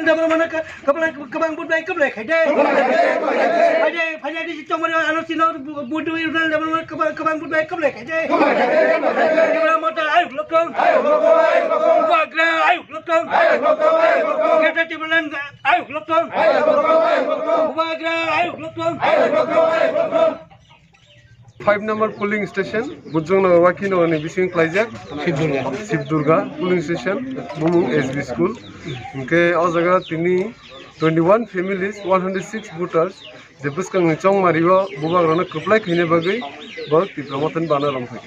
dapat mana kebang budaya keblek aja. Aja di situ mana anu sino budaya dapat mana kebang budaya keblek aja. Dapat mana ayo lokong. Bagra ayo lokong. Kita timulan ayo lokong. Bagra ayo lokong. 5 number polling station Bujongna Wakino ni Bising Klaijak Sibdurga polling station Bumung SB school ke ojaga tini 21 families 106 voters je buskang chong mariwa bubagrana kuplai khine bagai bot tipramotan bana romphai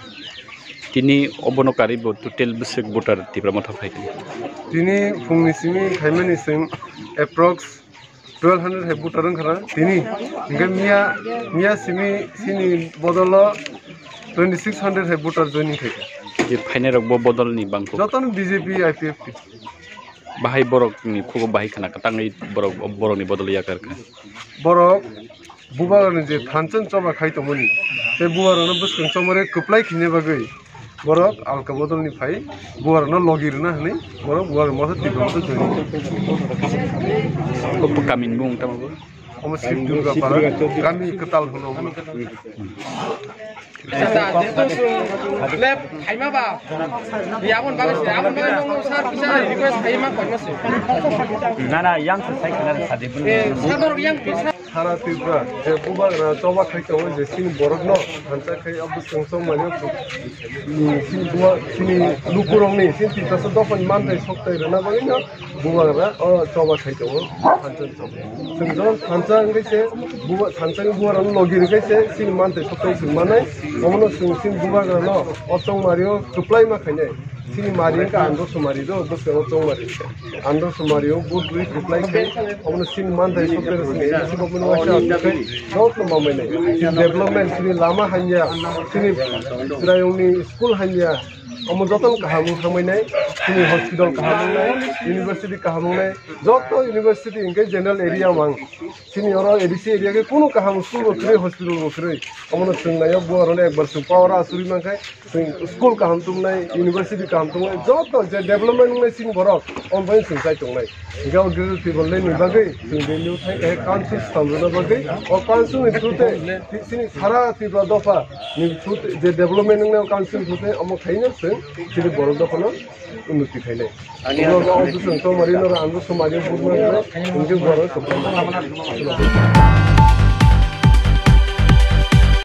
tini obonokari bo total busek voter tipramotan phai tini fungni simi khaimani sim approx 1200 hai voter khara tini inga mia sini bodolo 2600 hai voter joining khai je final rok bo bodol ni bangko joton BJP IPF bahai borok ni khugo bahai khana katangai borok ni bodol yakar ka borok bubarone je thanchan choba khai to moni te bubarone buskang chomare kuplai khine bagai borok alka bodol ni phai bubarone logirna hne borok bubar motho tigoto joining ko kamin mung tamago omo Sibdurga para kami ketal hono lep haima ba yabon ba nong sar bisa request haima konmase nana yang sai kana sade bun sador yang bisa Hara Tripura je bubagra choba khai to je sin borok no hancha khai abu songso mane sin buwa sini lukurong ni sin ti taso dofan mantai soktai rena bagina bubagra o choba khai to hancha choba singjon hancha ngai se buwa hancha buwa ran logir ngai se sin mantai soktai sin manai omono sin bubagra no otong mario supply ma khaine sini mario ka ando sumari do dos ko otong mari ando sumario budri supply khai omono sin mantai soktai sin sin omono wasa kai dot no mamene development sini lama hanya sini sirayongni school hanya omo joton kahamu thamai sini hospital kahamu nai university kahamu nai joto university inge general area mang sini oro edc area ke kono kahamu school okre hospital okre omo sungnaya borone ekbar su power asuri mangkai school kaham tum nai university kaham tum nai joto je development nai sini borok on boy sungsai tung nai gau gru people le ni bagai sing value thai ke council samrona bagai o council ni thute sini sara tibra dofa ni thute je development nai council thute omo khaina sini borok dokono unnati khainai omo ga odu sung to marino ra andu somaje budma inge borok